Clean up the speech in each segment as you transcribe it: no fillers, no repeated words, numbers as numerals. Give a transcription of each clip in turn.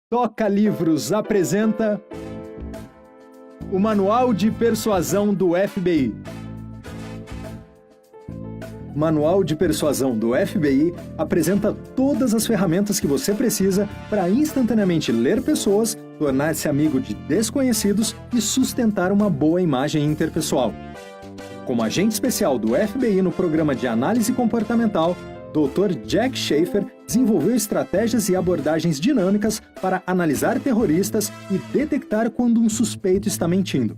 Toca Livros apresenta o Manual de Persuasão do FBI. O Manual de Persuasão do FBI apresenta todas as ferramentas que você precisa para instantaneamente ler pessoas, tornar-se amigo de desconhecidos e sustentar uma boa imagem interpessoal. Como agente especial do FBI no programa de análise comportamental, Dr. Jack Schafer desenvolveu estratégias e abordagens dinâmicas para analisar terroristas e detectar quando um suspeito está mentindo.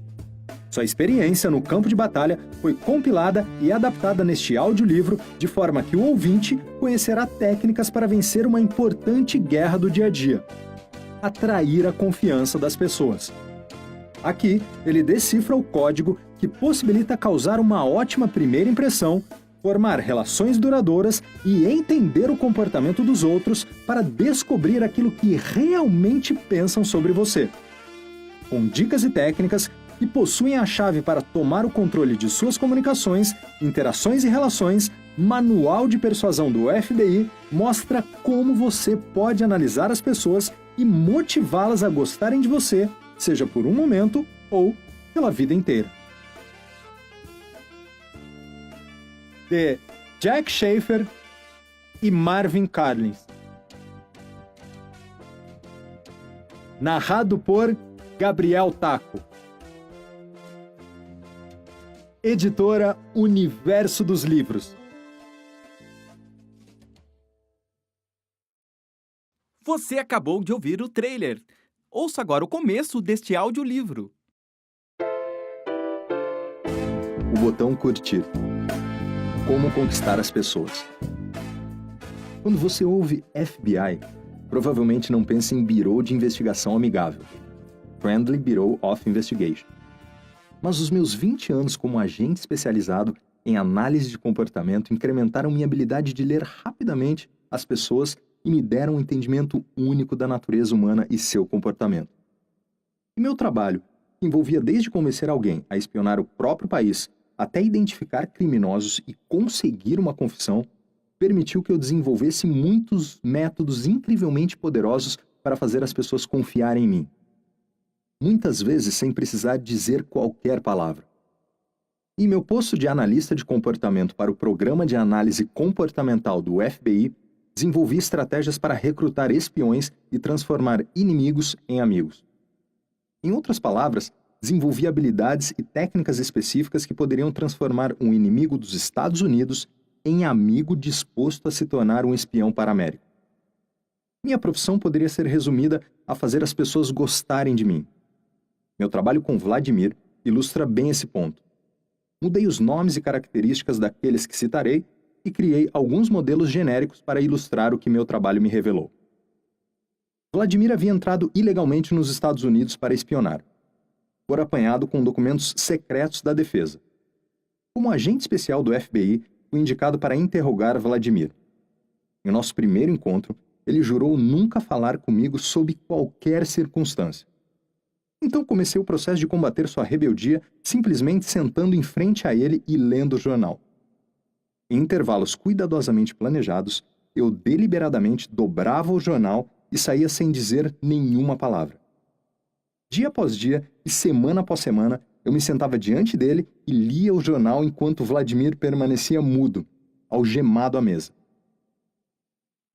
Sua experiência no campo de batalha foi compilada e adaptada neste audiolivro de forma que o ouvinte conhecerá técnicas para vencer uma importante guerra do dia a dia: atrair a confiança das pessoas. Aqui, ele decifra o código que possibilita causar uma ótima primeira impressão, formar relações duradouras e entender o comportamento dos outros para descobrir aquilo que realmente pensam sobre você. Com dicas e técnicas que possuem a chave para tomar o controle de suas comunicações, interações e relações, Manual de Persuasão do FBI mostra como você pode analisar as pessoas e motivá-las a gostarem de você, seja por um momento ou pela vida inteira. De Jack Schafer e Marvin Carlins. Narrado por Gabriel Taco. Editora Universo dos Livros. Você acabou de ouvir o trailer. Ouça agora o começo deste audiolivro. O botão curtir. Como conquistar as pessoas. Quando você ouve FBI, provavelmente não pensa em Bureau de Investigação Amigável, Friendly Bureau of Investigation. Mas os meus 20 anos como agente especializado em análise de comportamento incrementaram minha habilidade de ler rapidamente as pessoas e me deram um entendimento único da natureza humana e seu comportamento. E meu trabalho, que envolvia desde convencer alguém a espionar o próprio país até identificar criminosos e conseguir uma confissão, permitiu que eu desenvolvesse muitos métodos incrivelmente poderosos para fazer as pessoas confiarem em mim. Muitas vezes sem precisar dizer qualquer palavra. Em meu posto de analista de comportamento para o Programa de Análise Comportamental do FBI, desenvolvi estratégias para recrutar espiões e transformar inimigos em amigos. Em outras palavras, desenvolvi habilidades e técnicas específicas que poderiam transformar um inimigo dos Estados Unidos em amigo disposto a se tornar um espião para a América. Minha profissão poderia ser resumida a fazer as pessoas gostarem de mim. Meu trabalho com Vladimir ilustra bem esse ponto. Mudei os nomes e características daqueles que citarei e criei alguns modelos genéricos para ilustrar o que meu trabalho me revelou. Vladimir havia entrado ilegalmente nos Estados Unidos para espionar. Fora apanhado com documentos secretos da defesa. Como agente especial do FBI, fui indicado para interrogar Vladimir. Em nosso primeiro encontro, ele jurou nunca falar comigo sob qualquer circunstância. Então comecei o processo de combater sua rebeldia simplesmente sentando em frente a ele e lendo o jornal. Em intervalos cuidadosamente planejados, eu deliberadamente dobrava o jornal e saía sem dizer nenhuma palavra. Dia após dia e semana após semana, eu me sentava diante dele e lia o jornal enquanto Vladimir permanecia mudo, algemado à mesa.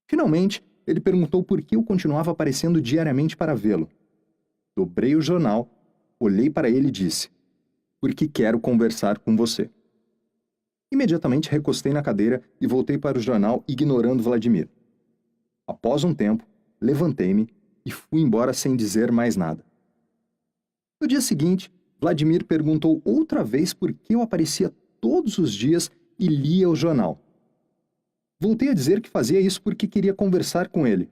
Finalmente, ele perguntou por que eu continuava aparecendo diariamente para vê-lo. Dobrei o jornal, olhei para ele e disse: "Porque quero conversar com você." Imediatamente recostei na cadeira e voltei para o jornal, ignorando Vladimir. Após um tempo, levantei-me e fui embora sem dizer mais nada. No dia seguinte, Vladimir perguntou outra vez por que eu aparecia todos os dias e lia o jornal. Voltei a dizer que fazia isso porque queria conversar com ele.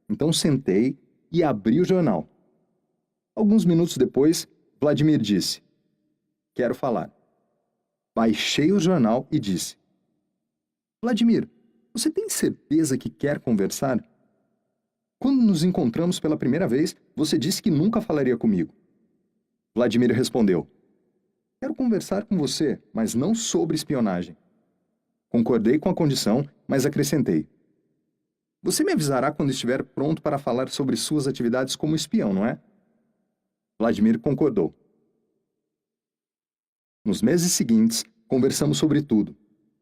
Então sentei e abri o jornal. Alguns minutos depois, Vladimir disse: "Quero falar." Baixei o jornal e disse: "Vladimir, você tem certeza que quer conversar? Quando nos encontramos pela primeira vez, você disse que nunca falaria comigo." Vladimir respondeu: "Quero conversar com você, mas não sobre espionagem." Concordei com a condição, mas acrescentei: Você me avisará quando estiver pronto para falar sobre suas atividades como espião, não é? Vladimir concordou. Nos meses seguintes, conversamos sobre tudo,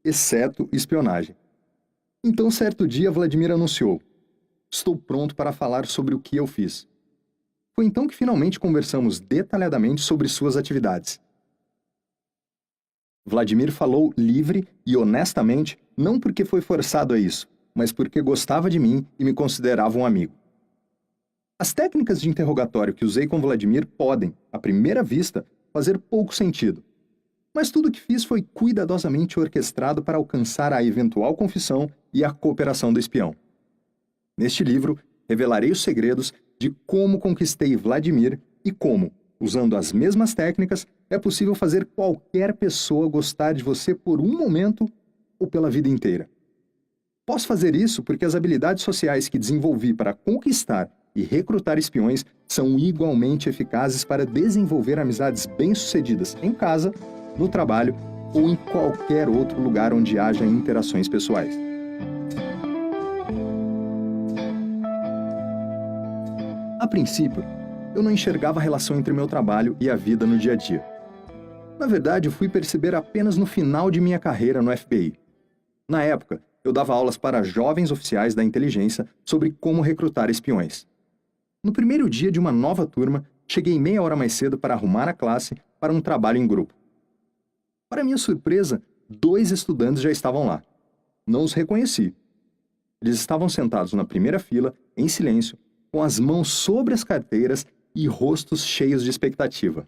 exceto espionagem. Então, certo dia, Vladimir anunciou: estou pronto para falar sobre o que eu fiz. Foi então que finalmente conversamos detalhadamente sobre suas atividades. Vladimir falou livre e honestamente, não porque foi forçado a isso, mas porque gostava de mim e me considerava um amigo. As técnicas de interrogatório que usei com Vladimir podem, à primeira vista, fazer pouco sentido. Mas tudo o que fiz foi cuidadosamente orquestrado para alcançar a eventual confissão e a cooperação do espião. Neste livro, revelarei os segredos de como conquistei Vladimir e como, usando as mesmas técnicas, é possível fazer qualquer pessoa gostar de você por um momento ou pela vida inteira. Posso fazer isso porque as habilidades sociais que desenvolvi para conquistar e recrutar espiões são igualmente eficazes para desenvolver amizades bem-sucedidas em casa, no trabalho ou em qualquer outro lugar onde haja interações pessoais. A princípio, eu não enxergava a relação entre meu trabalho e a vida no dia a dia. Na verdade, eu fui perceber apenas no final de minha carreira no FBI. Na época, eu dava aulas para jovens oficiais da inteligência sobre como recrutar espiões. No primeiro dia de uma nova turma, cheguei meia hora mais cedo para arrumar a classe para um trabalho em grupo. Para minha surpresa, 2 estudantes já estavam lá. Não os reconheci. Eles estavam sentados na primeira fila, em silêncio, com as mãos sobre as carteiras e rostos cheios de expectativa.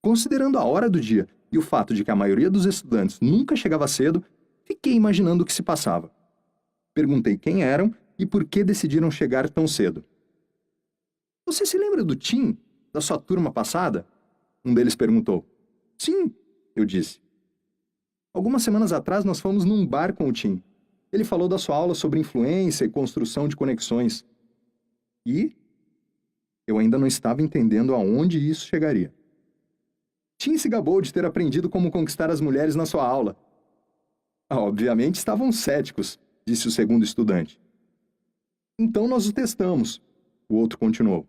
Considerando a hora do dia e o fato de que a maioria dos estudantes nunca chegava cedo, fiquei imaginando o que se passava. Perguntei quem eram e por que decidiram chegar tão cedo. Você se lembra do Tim, da sua turma passada? Um deles perguntou. Sim, eu disse. Algumas semanas atrás nós fomos num bar com o Tim. Ele falou da sua aula sobre influência e construção de conexões. E eu ainda não estava entendendo aonde isso chegaria. Tim se gabou de ter aprendido como conquistar as mulheres na sua aula. Obviamente estavam céticos, disse o segundo estudante. Então nós o testamos, o outro continuou.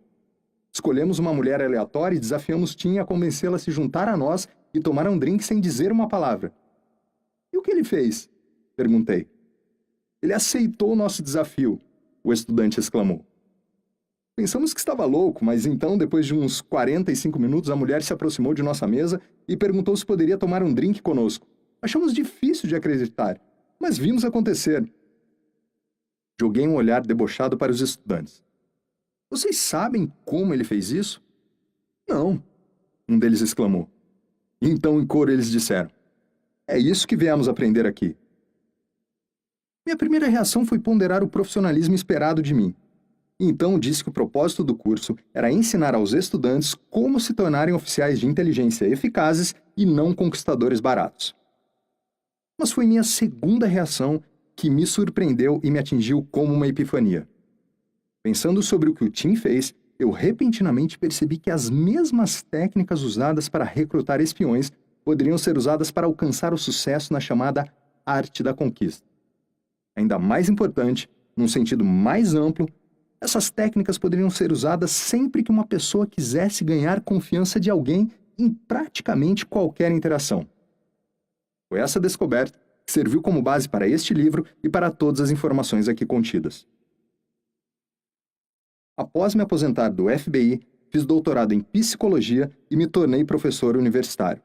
Escolhemos uma mulher aleatória e desafiamos Tim a convencê-la a se juntar a nós e tomar um drink sem dizer uma palavra. E o que ele fez? Perguntei. Ele aceitou o nosso desafio, o estudante exclamou. Pensamos que estava louco, mas então, depois de uns 45 minutos, a mulher se aproximou de nossa mesa e perguntou se poderia tomar um drink conosco. Achamos difícil de acreditar, mas vimos acontecer. Joguei um olhar debochado para os estudantes. Vocês sabem como ele fez isso? Não, um deles exclamou. Então, em coro, eles disseram. É isso que viemos aprender aqui. Minha primeira reação foi ponderar o profissionalismo esperado de mim. Então disse que o propósito do curso era ensinar aos estudantes como se tornarem oficiais de inteligência eficazes e não conquistadores baratos. Mas foi minha segunda reação que me surpreendeu e me atingiu como uma epifania. Pensando sobre o que o Tim fez, eu repentinamente percebi que as mesmas técnicas usadas para recrutar espiões poderiam ser usadas para alcançar o sucesso na chamada arte da conquista. Ainda mais importante, num sentido mais amplo, essas técnicas poderiam ser usadas sempre que uma pessoa quisesse ganhar confiança de alguém em praticamente qualquer interação. Foi essa descoberta que serviu como base para este livro e para todas as informações aqui contidas. Após me aposentar do FBI, fiz doutorado em psicologia e me tornei professor universitário.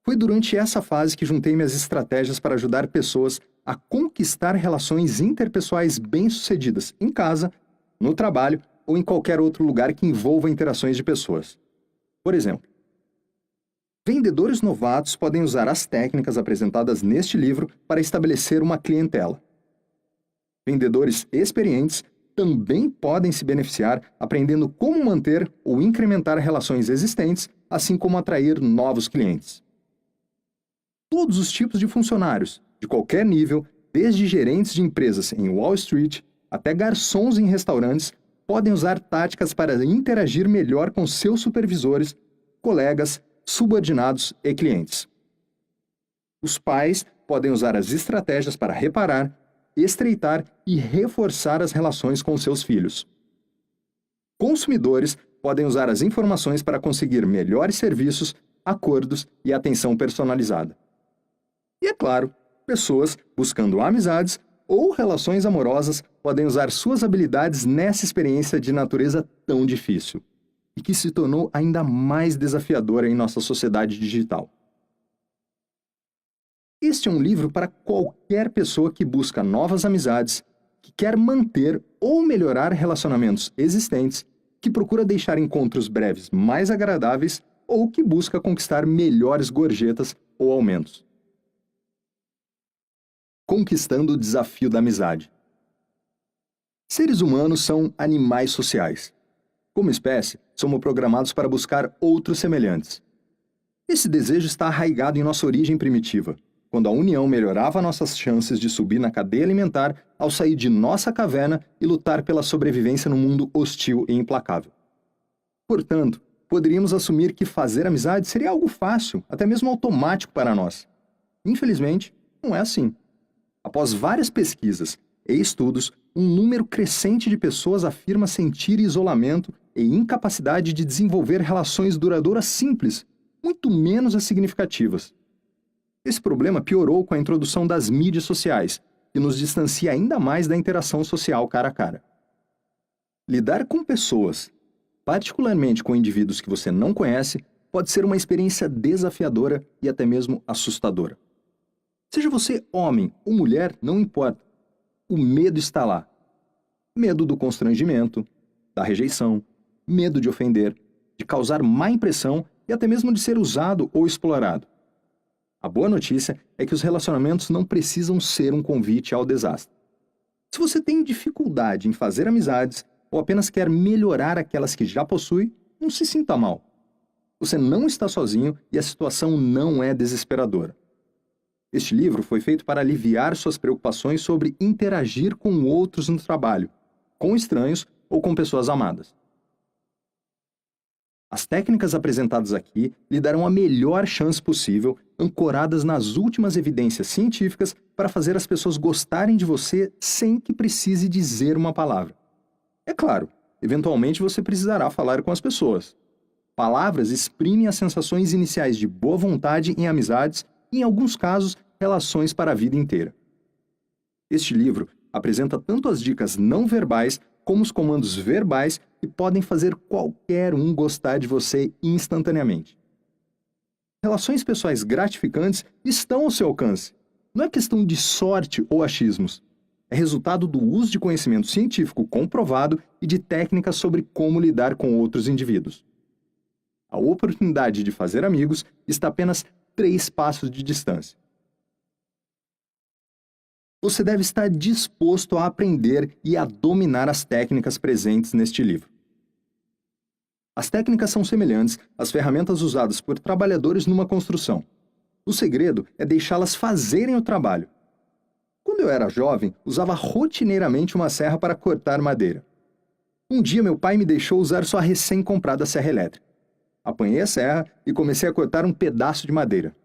Foi durante essa fase que juntei minhas estratégias para ajudar pessoas a conquistar relações interpessoais bem-sucedidas em casa, no trabalho ou em qualquer outro lugar que envolva interações de pessoas. Por exemplo, vendedores novatos podem usar as técnicas apresentadas neste livro para estabelecer uma clientela. Vendedores experientes também podem se beneficiar aprendendo como manter ou incrementar relações existentes, assim como atrair novos clientes. Todos os tipos de funcionários, de qualquer nível, desde gerentes de empresas em Wall Street até garçons em restaurantes, podem usar táticas para interagir melhor com seus supervisores, colegas, subordinados e clientes. Os pais podem usar as estratégias para reparar, estreitar e reforçar as relações com seus filhos. Consumidores podem usar as informações para conseguir melhores serviços, acordos e atenção personalizada. E é claro, pessoas buscando amizades ou relações amorosas podem usar suas habilidades nessa experiência de natureza tão difícil e que se tornou ainda mais desafiadora em nossa sociedade digital. Este é um livro para qualquer pessoa que busca novas amizades, que quer manter ou melhorar relacionamentos existentes, que procura deixar encontros breves mais agradáveis ou que busca conquistar melhores gorjetas ou aumentos. Conquistando o desafio da amizade. Seres humanos são animais sociais. Como espécie, somos programados para buscar outros semelhantes. Esse desejo está arraigado em nossa origem primitiva, quando a união melhorava nossas chances de subir na cadeia alimentar ao sair de nossa caverna e lutar pela sobrevivência num mundo hostil e implacável. Portanto, poderíamos assumir que fazer amizade seria algo fácil, até mesmo automático para nós. Infelizmente, não é assim. Após várias pesquisas e estudos, um número crescente de pessoas afirma sentir isolamento e incapacidade de desenvolver relações duradouras simples, muito menos as significativas. Esse problema piorou com a introdução das mídias sociais, que nos distancia ainda mais da interação social cara a cara. Lidar com pessoas, particularmente com indivíduos que você não conhece, pode ser uma experiência desafiadora e até mesmo assustadora. Seja você homem ou mulher, não importa. O medo está lá. Medo do constrangimento, da rejeição, medo de ofender, de causar má impressão e até mesmo de ser usado ou explorado. A boa notícia é que os relacionamentos não precisam ser um convite ao desastre. Se você tem dificuldade em fazer amizades ou apenas quer melhorar aquelas que já possui, não se sinta mal. Você não está sozinho e a situação não é desesperadora. Este livro foi feito para aliviar suas preocupações sobre interagir com outros no trabalho, com estranhos ou com pessoas amadas. As técnicas apresentadas aqui lhe darão a melhor chance possível, ancoradas nas últimas evidências científicas, para fazer as pessoas gostarem de você sem que precise dizer uma palavra. É claro, eventualmente você precisará falar com as pessoas. Palavras exprimem as sensações iniciais de boa vontade em amizades e, em alguns casos, relações para a vida inteira. Este livro apresenta tanto as dicas não verbais como os comandos verbais que podem fazer qualquer um gostar de você instantaneamente. Relações pessoais gratificantes estão ao seu alcance. Não é questão de sorte ou achismos. É resultado do uso de conhecimento científico comprovado e de técnicas sobre como lidar com outros indivíduos. A oportunidade de fazer amigos está a apenas 3 passos de distância. Você deve estar disposto a aprender e a dominar as técnicas presentes neste livro. As técnicas são semelhantes às ferramentas usadas por trabalhadores numa construção. O segredo é deixá-las fazerem o trabalho. Quando eu era jovem, usava rotineiramente uma serra para cortar madeira. Um dia meu pai me deixou usar sua recém-comprada serra elétrica. Apanhei a serra e comecei a cortar um pedaço de madeira.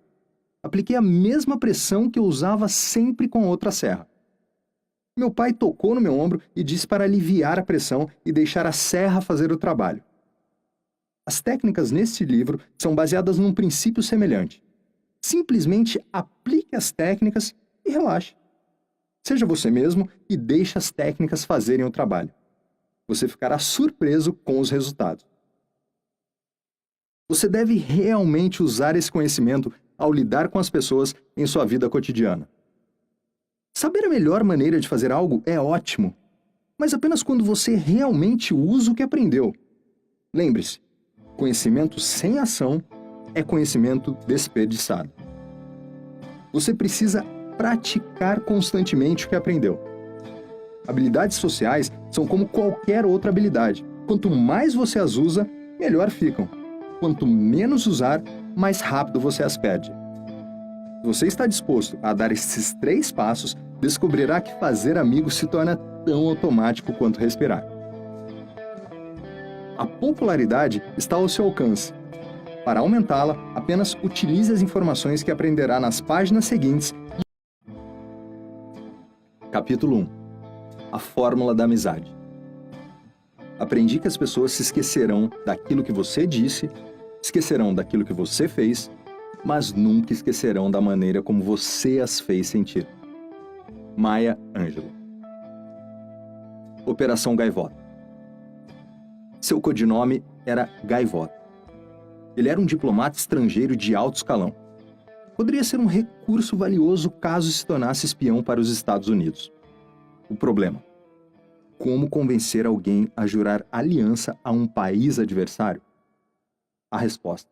Apliquei a mesma pressão que eu usava sempre com outra serra. Meu pai tocou no meu ombro e disse para aliviar a pressão e deixar a serra fazer o trabalho. As técnicas neste livro são baseadas num princípio semelhante. Simplesmente aplique as técnicas e relaxe. Seja você mesmo e deixe as técnicas fazerem o trabalho. Você ficará surpreso com os resultados. Você deve realmente usar esse conhecimento ao lidar com as pessoas em sua vida cotidiana. Saber a melhor maneira de fazer algo é ótimo, mas apenas quando você realmente usa o que aprendeu. Lembre-se, conhecimento sem ação é conhecimento desperdiçado. Você precisa praticar constantemente o que aprendeu. Habilidades sociais são como qualquer outra habilidade. Quanto mais você as usa, melhor ficam. Quanto menos usar, mais rápido você as perde. Se você está disposto a dar esses 3 passos, descobrirá que fazer amigos se torna tão automático quanto respirar. A popularidade está ao seu alcance. Para aumentá-la, apenas utilize as informações que aprenderá nas páginas seguintes. Capítulo 1. A fórmula da amizade. Aprendi que as pessoas se esquecerão daquilo que você disse, esquecerão daquilo que você fez, mas nunca esquecerão da maneira como você as fez sentir. Maya Angelou. Operação Gaivota. Seu codinome era Gaivota. Ele era um diplomata estrangeiro de alto escalão. Poderia ser um recurso valioso caso se tornasse espião para os Estados Unidos. O problema: como convencer alguém a jurar aliança a um país adversário? A resposta: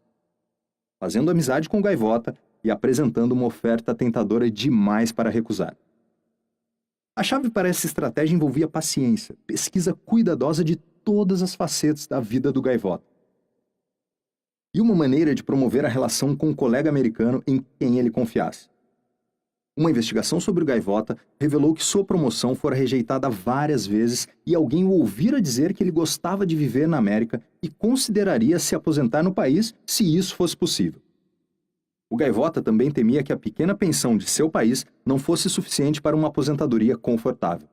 fazendo amizade com Gaivota e apresentando uma oferta tentadora demais para recusar. A chave para essa estratégia envolvia paciência, pesquisa cuidadosa de todas as facetas da vida do Gaivota. E uma maneira de promover a relação com um colega americano em quem ele confiasse. Uma investigação sobre o Gaivota revelou que sua promoção fora rejeitada várias vezes e alguém o ouvira dizer que ele gostava de viver na América e consideraria se aposentar no país se isso fosse possível. O Gaivota também temia que a pequena pensão de seu país não fosse suficiente para uma aposentadoria confortável.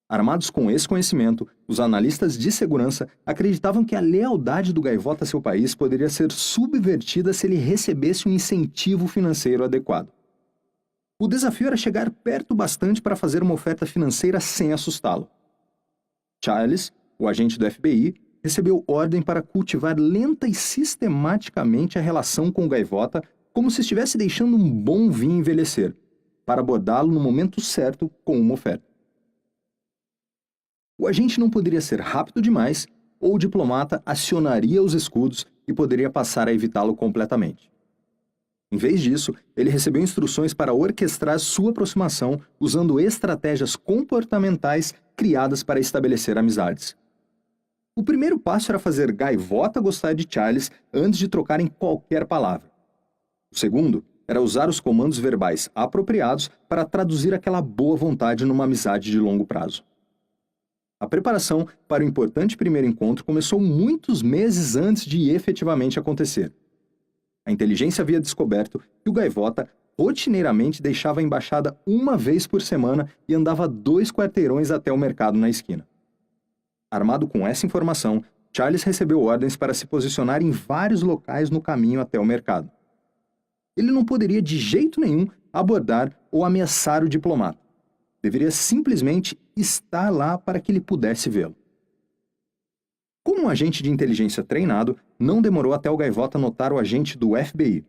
Armados com esse conhecimento, os analistas de segurança acreditavam que a lealdade do Gaivota a seu país poderia ser subvertida se ele recebesse um incentivo financeiro adequado. O desafio era chegar perto bastante para fazer uma oferta financeira sem assustá-lo. Charles, o agente do FBI, recebeu ordem para cultivar lenta e sistematicamente a relação com o Gaivota como se estivesse deixando um bom vinho envelhecer, para abordá-lo no momento certo com uma oferta. O agente não poderia ser rápido demais, ou o diplomata acionaria os escudos e poderia passar a evitá-lo completamente. Em vez disso, ele recebeu instruções para orquestrar sua aproximação usando estratégias comportamentais criadas para estabelecer amizades. O primeiro passo era fazer Gaivota gostar de Charles antes de trocarem qualquer palavra. O segundo era usar os comandos verbais apropriados para traduzir aquela boa vontade numa amizade de longo prazo. A preparação para o importante primeiro encontro começou muitos meses antes de efetivamente acontecer. A inteligência havia descoberto que o Gaivota rotineiramente deixava a embaixada uma vez por semana e andava 2 quarteirões até o mercado na esquina. Armado com essa informação, Charles recebeu ordens para se posicionar em vários locais no caminho até o mercado. Ele não poderia de jeito nenhum abordar ou ameaçar o diplomata. Deveria simplesmente estar lá para que ele pudesse vê-lo. Como um agente de inteligência treinado, não demorou até o Gaivota notar o agente do FBI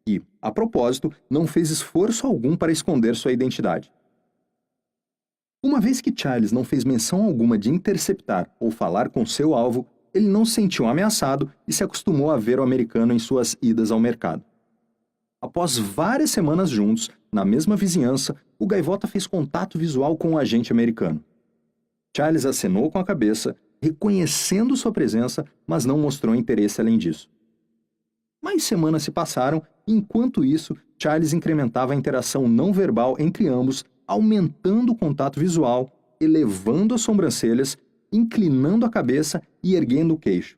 e, a propósito, não fez esforço algum para esconder sua identidade. Uma vez que Charles não fez menção alguma de interceptar ou falar com seu alvo, ele não se sentiu ameaçado e se acostumou a ver o americano em suas idas ao mercado. Após várias semanas juntos, na mesma vizinhança, o Gaivota fez contato visual com o agente americano. Charles acenou com a cabeça, reconhecendo sua presença, mas não mostrou interesse além disso. Mais semanas se passaram e, enquanto isso, Charles incrementava a interação não verbal entre ambos, aumentando o contato visual, elevando as sobrancelhas, inclinando a cabeça e erguendo o queixo.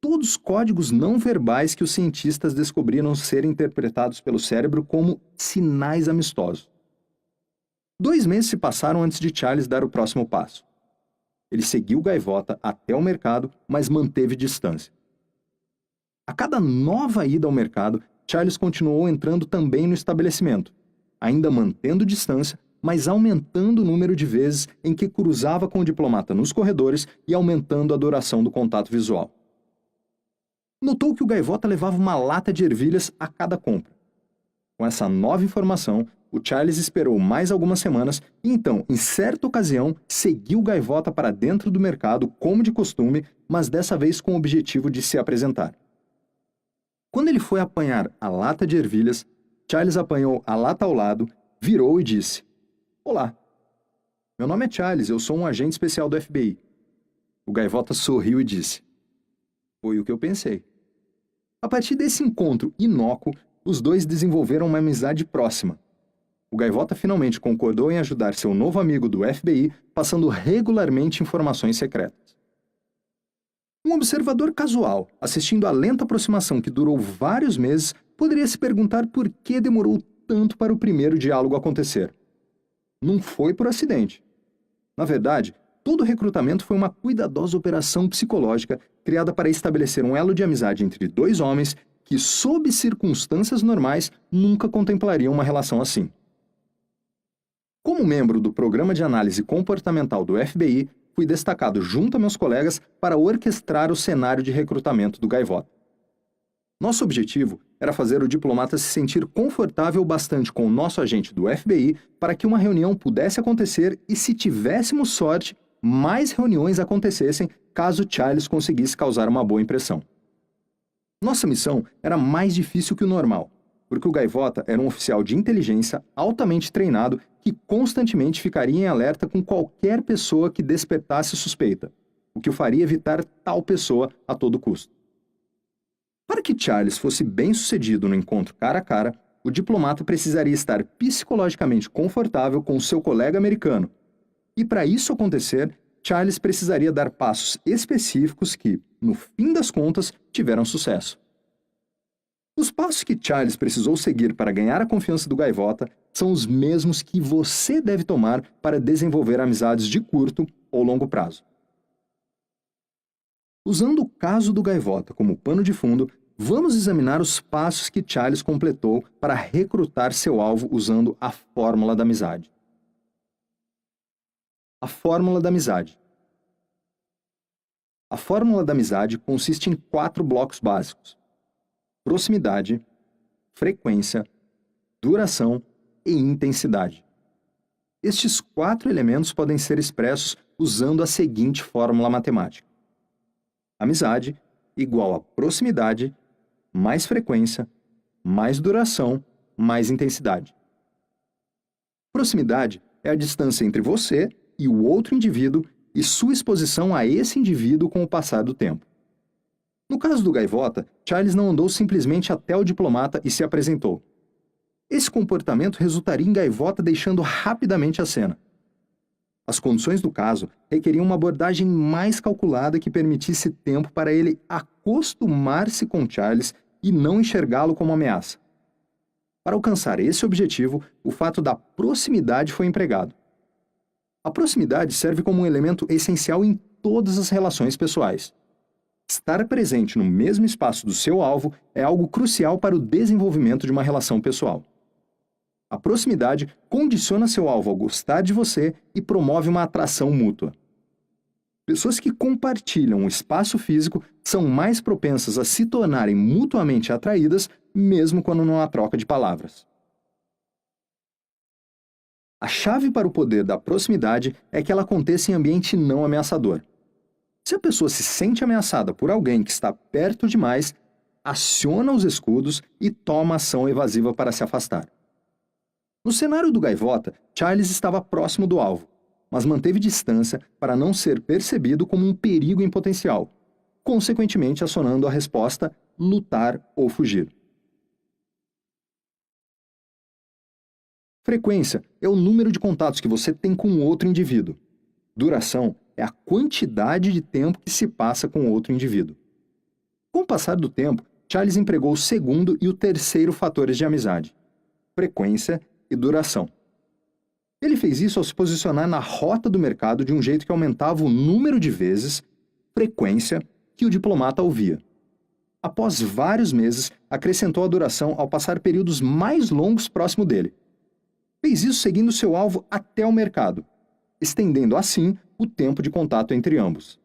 Todos códigos não verbais que os cientistas descobriram ser interpretados pelo cérebro como sinais amistosos. 2 meses se passaram antes de Charles dar o próximo passo. Ele seguiu Gaivota até o mercado, mas manteve distância. A cada nova ida ao mercado, Charles continuou entrando também no estabelecimento, ainda mantendo distância, mas aumentando o número de vezes em que cruzava com o diplomata nos corredores e aumentando a duração do contato visual. Notou que o Gaivota levava uma lata de ervilhas a cada compra. Com essa nova informação, o Charles esperou mais algumas semanas e então, em certa ocasião, seguiu o Gaivota para dentro do mercado, como de costume, mas dessa vez com o objetivo de se apresentar. Quando ele foi apanhar a lata de ervilhas, Charles apanhou a lata ao lado, virou e disse: "Olá, meu nome é Charles, eu sou um agente especial do FBI." O Gaivota sorriu e disse: "Foi o que eu pensei." A partir desse encontro inócuo, os dois desenvolveram uma amizade próxima. O Gaivota finalmente concordou em ajudar seu novo amigo do FBI, passando regularmente informações secretas. Um observador casual, assistindo à lenta aproximação que durou vários meses, poderia se perguntar por que demorou tanto para o primeiro diálogo acontecer. não foi por acidente. Na verdade, todo o recrutamento foi uma cuidadosa operação psicológica criada para estabelecer um elo de amizade entre dois homens que, sob circunstâncias normais, nunca contemplariam uma relação assim. Como membro do Programa de Análise Comportamental do FBI, fui destacado junto a meus colegas para orquestrar o cenário de recrutamento do Gaivota. Nosso objetivo era fazer o diplomata se sentir confortável bastante com o nosso agente do FBI para que uma reunião pudesse acontecer e, se tivéssemos sorte, mais reuniões acontecessem caso Charles conseguisse causar uma boa impressão. Nossa missão era mais difícil que o normal, porque o Gaivota era um oficial de inteligência altamente treinado que constantemente ficaria em alerta com qualquer pessoa que despertasse suspeita, o que o faria evitar tal pessoa a todo custo. Para que Charles fosse bem-sucedido no encontro cara a cara, o diplomata precisaria estar psicologicamente confortável com seu colega americano. E para isso acontecer, Charles precisaria dar passos específicos que, no fim das contas, tiveram sucesso. Os passos que Charles precisou seguir para ganhar a confiança do Gaivota são os mesmos que você deve tomar para desenvolver amizades de curto ou longo prazo. Usando o caso do Gaivota como pano de fundo, vamos examinar os passos que Charles completou para recrutar seu alvo usando a fórmula da amizade. A fórmula da amizade. A fórmula da amizade consiste em 4 blocos básicos: proximidade, frequência, duração e intensidade. Estes 4 elementos podem ser expressos usando a seguinte fórmula matemática: amizade igual a proximidade mais frequência mais duração mais intensidade. Proximidade é a distância entre você e o outro indivíduo e sua exposição a esse indivíduo com o passar do tempo. No caso do Gaivota, Charles não andou simplesmente até o diplomata e se apresentou. Esse comportamento resultaria em Gaivota deixando rapidamente a cena. As condições do caso requeriam uma abordagem mais calculada que permitisse tempo para ele acostumar-se com Charles e não enxergá-lo como ameaça. Para alcançar esse objetivo, o fato da proximidade foi empregado. A proximidade serve como um elemento essencial em todas as relações pessoais. Estar presente no mesmo espaço do seu alvo é algo crucial para o desenvolvimento de uma relação pessoal. A proximidade condiciona seu alvo a gostar de você e promove uma atração mútua. Pessoas que compartilham um espaço físico são mais propensas a se tornarem mutuamente atraídas, mesmo quando não há troca de palavras. A chave para o poder da proximidade é que ela aconteça em ambiente não ameaçador. Se a pessoa se sente ameaçada por alguém que está perto demais, aciona os escudos e toma ação evasiva para se afastar. No cenário do Gaivota, Charles estava próximo do alvo, mas manteve distância para não ser percebido como um perigo em potencial, consequentemente acionando a resposta lutar ou fugir. Frequência é o número de contatos que você tem com outro indivíduo. Duração é a quantidade de tempo que se passa com outro indivíduo. Com o passar do tempo, Charles empregou o segundo e o terceiro fatores de amizade: frequência e duração. Ele fez isso ao se posicionar na rota do mercado de um jeito que aumentava o número de vezes, frequência, que o diplomata ouvia. Após vários meses, acrescentou a duração ao passar períodos mais longos próximo dele. Fez isso seguindo seu alvo até o mercado, estendendo assim o tempo de contato entre ambos.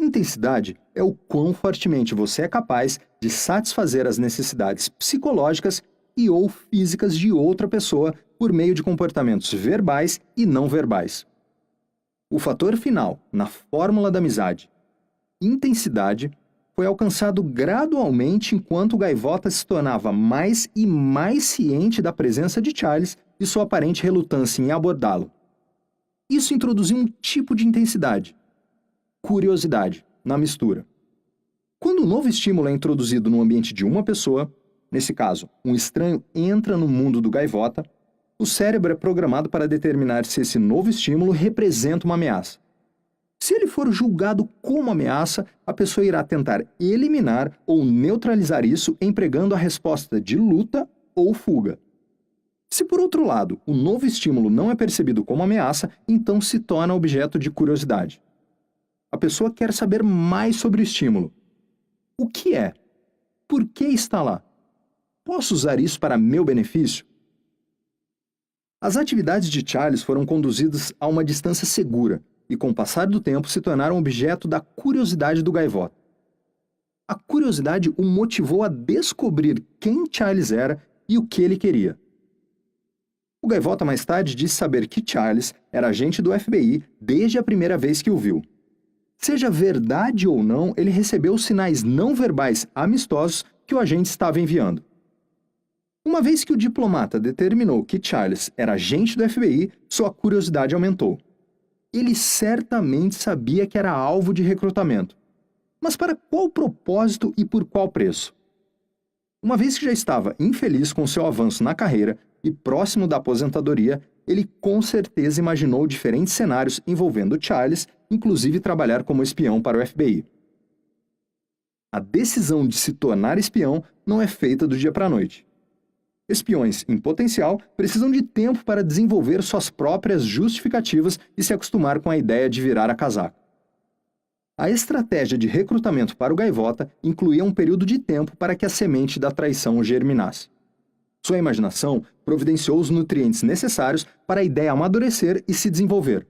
Intensidade é o quão fortemente você é capaz de satisfazer as necessidades psicológicas e ou físicas de outra pessoa por meio de comportamentos verbais e não verbais. O fator final na fórmula da amizade, intensidade, foi alcançado gradualmente enquanto o Gaivota se tornava mais e mais ciente da presença de Charles e sua aparente relutância em abordá-lo. Isso introduziu um tipo de intensidade, curiosidade, na mistura. Quando um novo estímulo é introduzido no ambiente de uma pessoa, nesse caso, um estranho entra no mundo do Gaivota, o cérebro é programado para determinar se esse novo estímulo representa uma ameaça. Se ele for julgado como ameaça, a pessoa irá tentar eliminar ou neutralizar isso empregando a resposta de luta ou fuga. Se por outro lado, o novo estímulo não é percebido como ameaça, então se torna objeto de curiosidade. A pessoa quer saber mais sobre o estímulo. O que é? Por que está lá? Posso usar isso para meu benefício? As atividades de Charles foram conduzidas a uma distância segura e, com o passar do tempo, se tornaram objeto da curiosidade do gaivota. A curiosidade o motivou a descobrir quem Charles era e o que ele queria. O gaivota mais tarde disse saber que Charles era agente do FBI desde a primeira vez que o viu. Seja verdade ou não, ele recebeu sinais não verbais amistosos que o agente estava enviando. Uma vez que o diplomata determinou que Charles era agente do FBI, sua curiosidade aumentou. Ele certamente sabia que era alvo de recrutamento. Mas para qual propósito e por qual preço? Uma vez que já estava infeliz com seu avanço na carreira e próximo da aposentadoria, ele com certeza imaginou diferentes cenários envolvendo Charles, inclusive trabalhar como espião para o FBI. A decisão de se tornar espião não é feita do dia para a noite. Espiões em potencial precisam de tempo para desenvolver suas próprias justificativas e se acostumar com a ideia de virar a casaca. A estratégia de recrutamento para o gaivota incluía um período de tempo para que a semente da traição germinasse. Sua imaginação providenciou os nutrientes necessários para a ideia amadurecer e se desenvolver.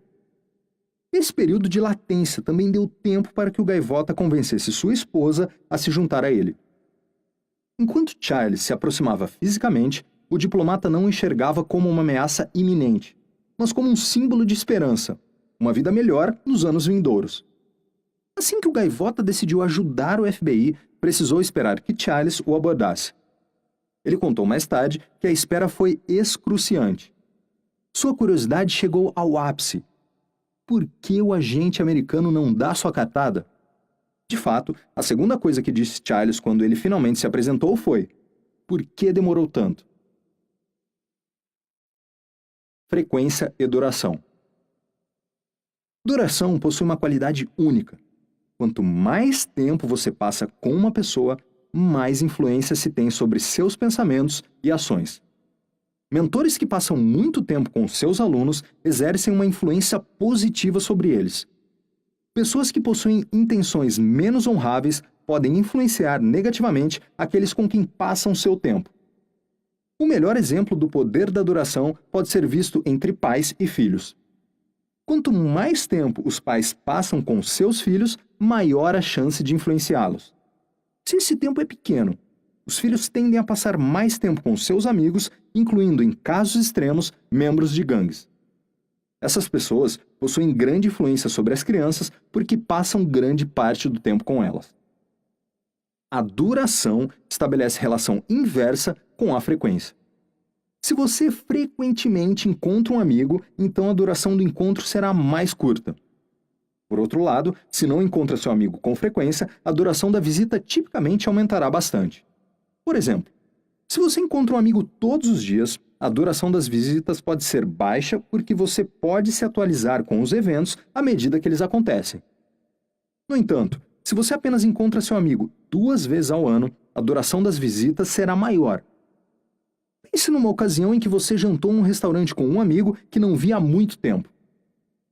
Esse período de latência também deu tempo para que o gaivota convencesse sua esposa a se juntar a ele. Enquanto Charles se aproximava fisicamente, o diplomata não o enxergava como uma ameaça iminente, mas como um símbolo de esperança, uma vida melhor nos anos vindouros. Assim que o gaivota decidiu ajudar o FBI, precisou esperar que Charles o abordasse. Ele contou mais tarde que a espera foi excruciante. Sua curiosidade chegou ao ápice. Por que o agente americano não dá sua cartada? De fato, a segunda coisa que disse Charles quando ele finalmente se apresentou foi: por que demorou tanto? Frequência e duração. Duração possui uma qualidade única. Quanto mais tempo você passa com uma pessoa, mais influência se tem sobre seus pensamentos e ações. Mentores que passam muito tempo com seus alunos exercem uma influência positiva sobre eles. Pessoas que possuem intenções menos honráveis podem influenciar negativamente aqueles com quem passam seu tempo. O melhor exemplo do poder da duração pode ser visto entre pais e filhos. Quanto mais tempo os pais passam com seus filhos, maior a chance de influenciá-los. Se esse tempo é pequeno, os filhos tendem a passar mais tempo com seus amigos, incluindo, em casos extremos, membros de gangues. Essas pessoas possuem grande influência sobre as crianças porque passam grande parte do tempo com elas. A duração estabelece relação inversa com a frequência. Se você frequentemente encontra um amigo, então a duração do encontro será mais curta. Por outro lado, se não encontra seu amigo com frequência, a duração da visita tipicamente aumentará bastante. Por exemplo, se você encontra um amigo todos os dias, a duração das visitas pode ser baixa porque você pode se atualizar com os eventos à medida que eles acontecem. No entanto, se você apenas encontra seu amigo 2 vezes ao ano, a duração das visitas será maior. Pense numa ocasião em que você jantou num restaurante com um amigo que não via há muito tempo.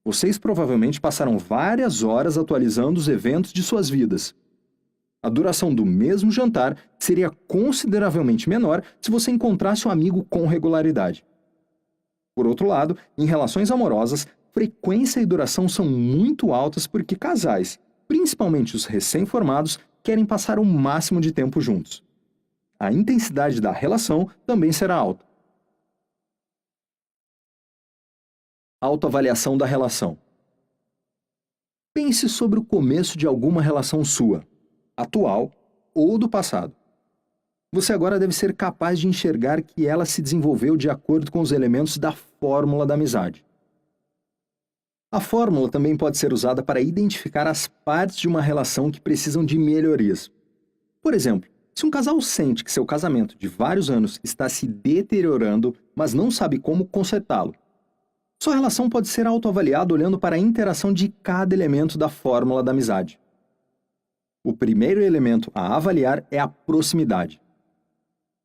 Vocês provavelmente passaram várias horas atualizando os eventos de suas vidas. A duração do mesmo jantar seria consideravelmente menor se você encontrasse um amigo com regularidade. Por outro lado, em relações amorosas, frequência e duração são muito altas porque casais, principalmente os recém-formados, querem passar o máximo de tempo juntos. A intensidade da relação também será alta. Autoavaliação da relação. Pense sobre o começo de alguma relação sua, atual ou do passado. Você agora deve ser capaz de enxergar que ela se desenvolveu de acordo com os elementos da fórmula da amizade. A fórmula também pode ser usada para identificar as partes de uma relação que precisam de melhorias. Por exemplo, se um casal sente que seu casamento de vários anos está se deteriorando, mas não sabe como consertá-lo, sua relação pode ser autoavaliada olhando para a interação de cada elemento da fórmula da amizade. O primeiro elemento a avaliar é a proximidade.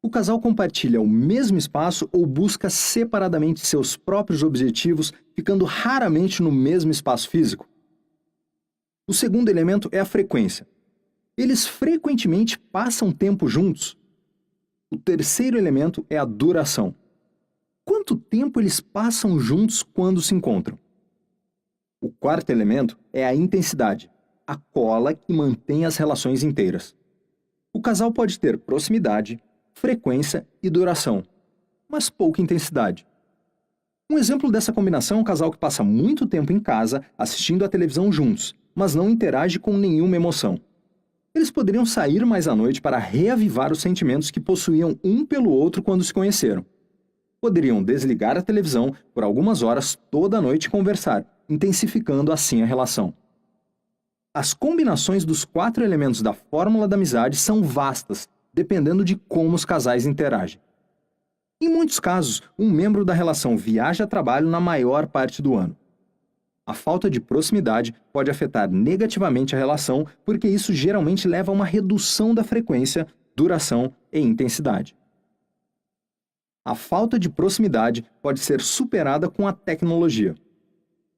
O casal compartilha o mesmo espaço ou busca separadamente seus próprios objetivos, ficando raramente no mesmo espaço físico? O segundo elemento é a frequência. Eles frequentemente passam tempo juntos? O terceiro elemento é a duração. Quanto tempo eles passam juntos quando se encontram? O quarto elemento é a intensidade, a cola que mantém as relações inteiras. O casal pode ter proximidade, frequência e duração, mas pouca intensidade. Um exemplo dessa combinação é um casal que passa muito tempo em casa assistindo a televisão juntos, mas não interage com nenhuma emoção. Eles poderiam sair mais à noite para reavivar os sentimentos que possuíam um pelo outro quando se conheceram. Poderiam desligar a televisão por algumas horas toda a noite e conversar, intensificando assim a relação. As combinações dos 4 elementos da fórmula da amizade são vastas, dependendo de como os casais interagem. Em muitos casos, um membro da relação viaja a trabalho na maior parte do ano. A falta de proximidade pode afetar negativamente a relação, porque isso geralmente leva a uma redução da frequência, duração e intensidade. A falta de proximidade pode ser superada com a tecnologia.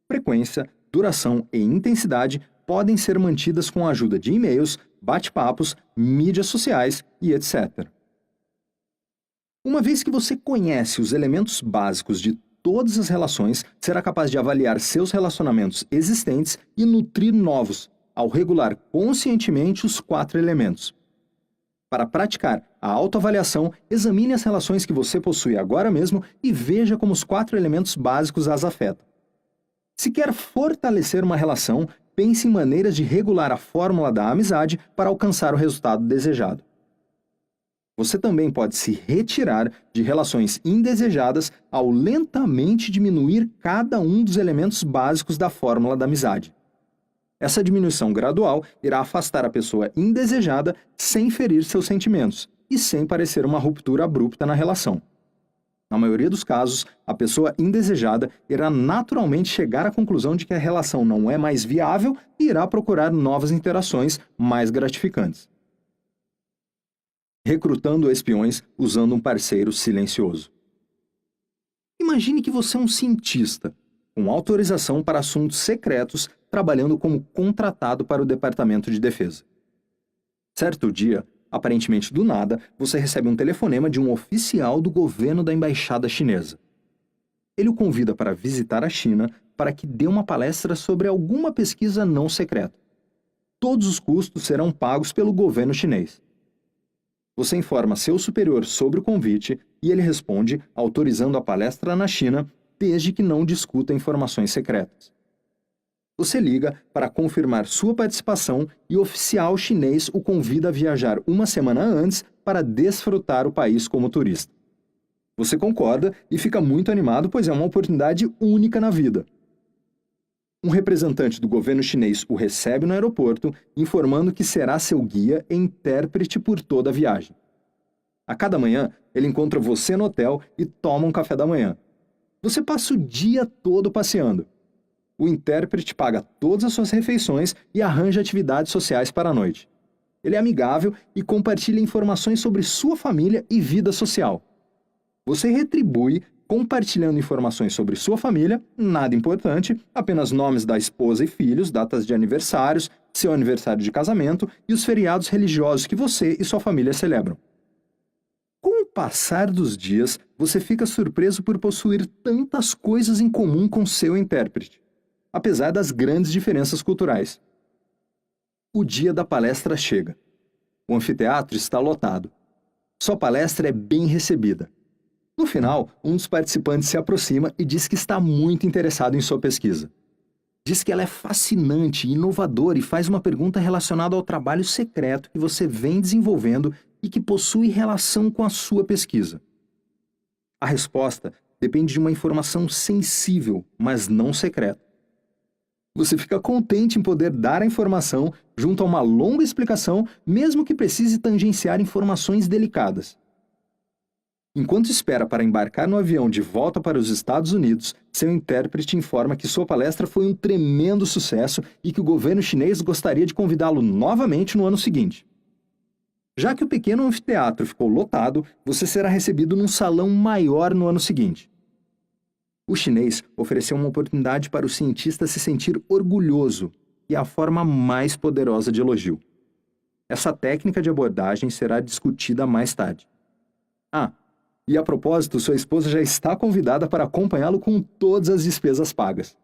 Frequência, duração e intensidade podem ser mantidas com a ajuda de e-mails, bate-papos, mídias sociais e etc. Uma vez que você conhece os elementos básicos de todas as relações, será capaz de avaliar seus relacionamentos existentes e nutrir novos, ao regular conscientemente os 4 elementos. Para praticar a autoavaliação, examine as relações que você possui agora mesmo e veja como os 4 elementos básicos as afetam. Se quer fortalecer uma relação, pense em maneiras de regular a fórmula da amizade para alcançar o resultado desejado. Você também pode se retirar de relações indesejadas ao lentamente diminuir cada um dos elementos básicos da fórmula da amizade. Essa diminuição gradual irá afastar a pessoa indesejada sem ferir seus sentimentos e sem parecer uma ruptura abrupta na relação. Na maioria dos casos, a pessoa indesejada irá naturalmente chegar à conclusão de que a relação não é mais viável e irá procurar novas interações mais gratificantes. Recrutando espiões usando um parceiro silencioso. Imagine que você é um cientista, com autorização para assuntos secretos, trabalhando como contratado para o Departamento de Defesa. Certo dia, aparentemente do nada, você recebe um telefonema de um oficial do governo da embaixada chinesa. Ele o convida para visitar a China para que dê uma palestra sobre alguma pesquisa não secreta. Todos os custos serão pagos pelo governo chinês. Você informa seu superior sobre o convite e ele responde autorizando a palestra na China, desde que não discuta informações secretas. Você liga para confirmar sua participação e o oficial chinês o convida a viajar uma semana antes para desfrutar o país como turista. Você concorda e fica muito animado, pois é uma oportunidade única na vida. Um representante do governo chinês o recebe no aeroporto, informando que será seu guia e intérprete por toda a viagem. A cada manhã, ele encontra você no hotel e toma um café da manhã. Você passa o dia todo passeando. O intérprete paga todas as suas refeições e arranja atividades sociais para a noite. Ele é amigável e compartilha informações sobre sua família e vida social. Você retribui compartilhando informações sobre sua família, nada importante, apenas nomes da esposa e filhos, datas de aniversários, seu aniversário de casamento e os feriados religiosos que você e sua família celebram. Com o passar dos dias, você fica surpreso por possuir tantas coisas em comum com seu intérprete, apesar das grandes diferenças culturais. O dia da palestra chega. O anfiteatro está lotado. Sua palestra é bem recebida. No final, um dos participantes se aproxima e diz que está muito interessado em sua pesquisa. Diz que ela é fascinante e inovadora e faz uma pergunta relacionada ao trabalho secreto que você vem desenvolvendo e que possui relação com a sua pesquisa. A resposta depende de uma informação sensível, mas não secreta. Você fica contente em poder dar a informação junto a uma longa explicação, mesmo que precise tangenciar informações delicadas. Enquanto espera para embarcar no avião de volta para os Estados Unidos, seu intérprete informa que sua palestra foi um tremendo sucesso e que o governo chinês gostaria de convidá-lo novamente no ano seguinte. Já que o pequeno anfiteatro ficou lotado, você será recebido num salão maior no ano seguinte. O chinês ofereceu uma oportunidade para o cientista se sentir orgulhoso, e é a forma mais poderosa de elogio. Essa técnica de abordagem será discutida mais tarde. E a propósito, sua esposa já está convidada para acompanhá-lo com todas as despesas pagas.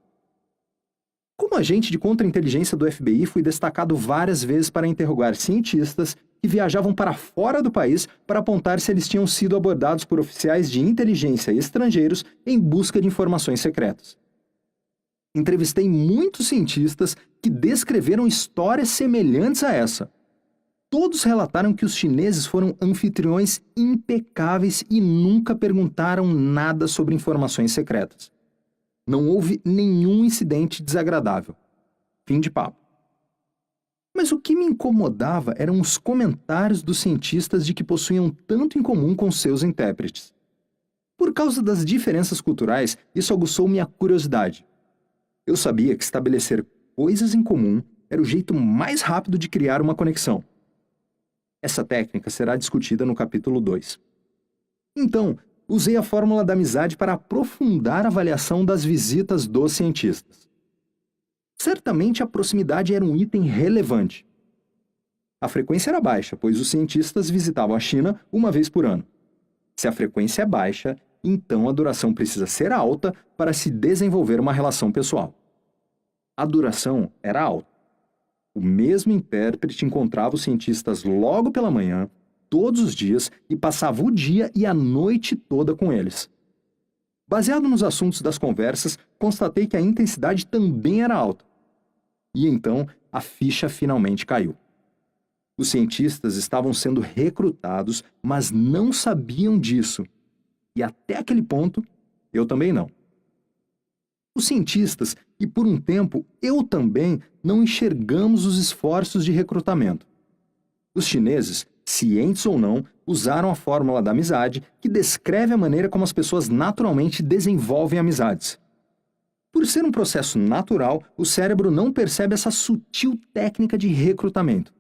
Como agente de contra-inteligência do FBI, fui destacado várias vezes para interrogar cientistas que viajavam para fora do país para apontar se eles tinham sido abordados por oficiais de inteligência estrangeiros em busca de informações secretas. Entrevistei muitos cientistas que descreveram histórias semelhantes a essa. Todos relataram que os chineses foram anfitriões impecáveis e nunca perguntaram nada sobre informações secretas. Não houve nenhum incidente desagradável. Fim de papo. Mas o que me incomodava eram os comentários dos cientistas de que possuíam tanto em comum com seus intérpretes. Por causa das diferenças culturais, isso aguçou minha curiosidade. Eu sabia que estabelecer coisas em comum era o jeito mais rápido de criar uma conexão. Essa técnica será discutida no capítulo 2. Então, usei a fórmula da amizade para aprofundar a avaliação das visitas dos cientistas. Certamente a proximidade era um item relevante. A frequência era baixa, pois os cientistas visitavam a China uma vez por ano. Se a frequência é baixa, então a duração precisa ser alta para se desenvolver uma relação pessoal. A duração era alta. O mesmo intérprete encontrava os cientistas logo pela manhã, todos os dias, e passava o dia e a noite toda com eles. Baseado nos assuntos das conversas, constatei que a intensidade também era alta. E então a ficha finalmente caiu. Os cientistas estavam sendo recrutados, mas não sabiam disso. E até aquele ponto, eu também não. Os cientistas, e por um tempo eu também, não enxergamos os esforços de recrutamento. Os chineses, cientes ou não, usaram a fórmula da amizade, que descreve a maneira como as pessoas naturalmente desenvolvem amizades. Por ser um processo natural, o cérebro não percebe essa sutil técnica de recrutamento.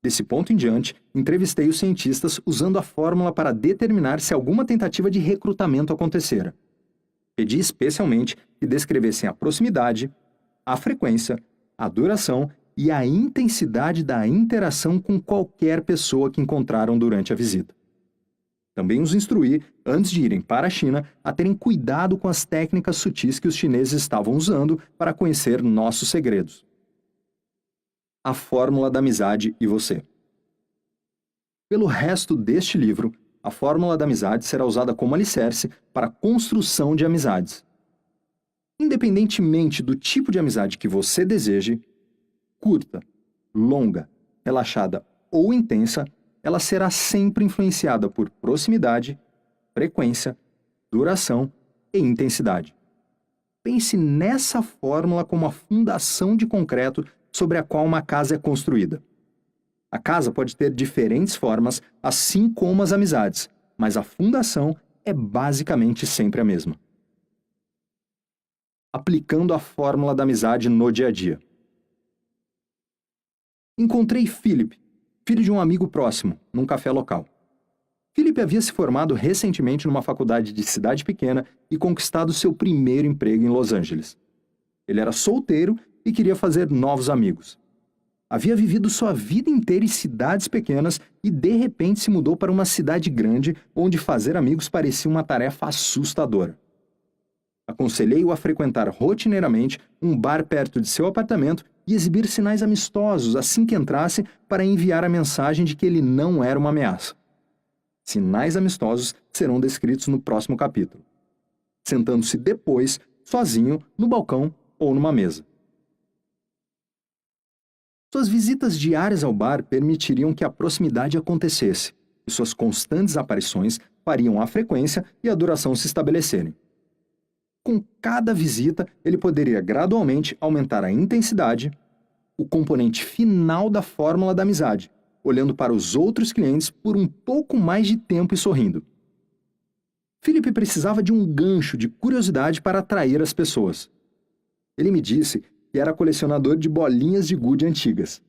Desse ponto em diante, entrevistei os cientistas usando a fórmula para determinar se alguma tentativa de recrutamento acontecera. Pedi especialmente que descrevessem a proximidade, a frequência, a duração e a intensidade da interação com qualquer pessoa que encontraram durante a visita. Também os instruí, antes de irem para a China, a terem cuidado com as técnicas sutis que os chineses estavam usando para conhecer nossos segredos. A fórmula da amizade e você. Pelo resto deste livro, a fórmula da amizade será usada como alicerce para a construção de amizades. Independentemente do tipo de amizade que você deseje, curta, longa, relaxada ou intensa, ela será sempre influenciada por proximidade, frequência, duração e intensidade. Pense nessa fórmula como a fundação de concreto sobre a qual uma casa é construída. A casa pode ter diferentes formas, assim como as amizades, mas a fundação é basicamente sempre a mesma. Aplicando a fórmula da amizade no dia a dia. Encontrei Philip, filho de um amigo próximo, num café local. Philip havia se formado recentemente numa faculdade de cidade pequena e conquistado seu primeiro emprego em Los Angeles. Ele era solteiro e queria fazer novos amigos. Havia vivido sua vida inteira em cidades pequenas e de repente se mudou para uma cidade grande onde fazer amigos parecia uma tarefa assustadora. Aconselhei-o a frequentar rotineiramente um bar perto de seu apartamento e exibir sinais amistosos assim que entrasse para enviar a mensagem de que ele não era uma ameaça. Sinais amistosos serão descritos no próximo capítulo. Sentando-se depois, sozinho, no balcão ou numa mesa. Suas visitas diárias ao bar permitiriam que a proximidade acontecesse, e suas constantes aparições fariam a frequência e a duração se estabelecerem. Com cada visita, ele poderia gradualmente aumentar a intensidade, o componente final da fórmula da amizade, olhando para os outros clientes por um pouco mais de tempo e sorrindo. Philip precisava de um gancho de curiosidade para atrair as pessoas. Ele me disse que era colecionador de bolinhas de gude antigas.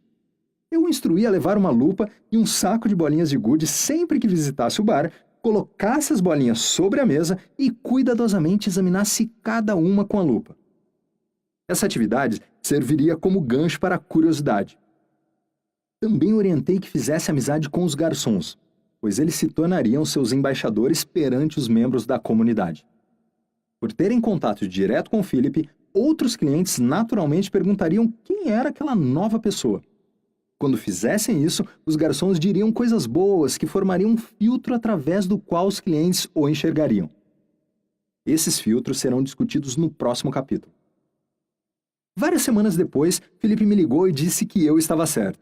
Eu o instruí a levar uma lupa e um saco de bolinhas de gude sempre que visitasse o bar, colocasse as bolinhas sobre a mesa e cuidadosamente examinasse cada uma com a lupa. Essa atividade serviria como gancho para a curiosidade. Também orientei que fizesse amizade com os garçons, pois eles se tornariam seus embaixadores perante os membros da comunidade. Por terem contato direto com Philip, outros clientes naturalmente perguntariam quem era aquela nova pessoa. Quando fizessem isso, os garçons diriam coisas boas que formariam um filtro através do qual os clientes o enxergariam. Esses filtros serão discutidos no próximo capítulo. Várias semanas depois, Philip me ligou e disse que eu estava certo.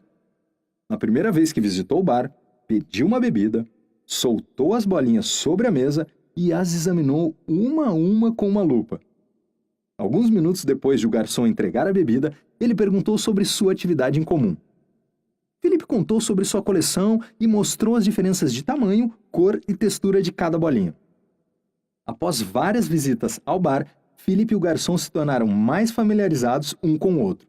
Na primeira vez que visitou o bar, pediu uma bebida, soltou as bolinhas sobre a mesa e as examinou uma a uma com uma lupa. Alguns minutos depois de o garçom entregar a bebida, ele perguntou sobre sua atividade em comum. Philip contou sobre sua coleção e mostrou as diferenças de tamanho, cor e textura de cada bolinha. Após várias visitas ao bar, Philip e o garçom se tornaram mais familiarizados um com o outro.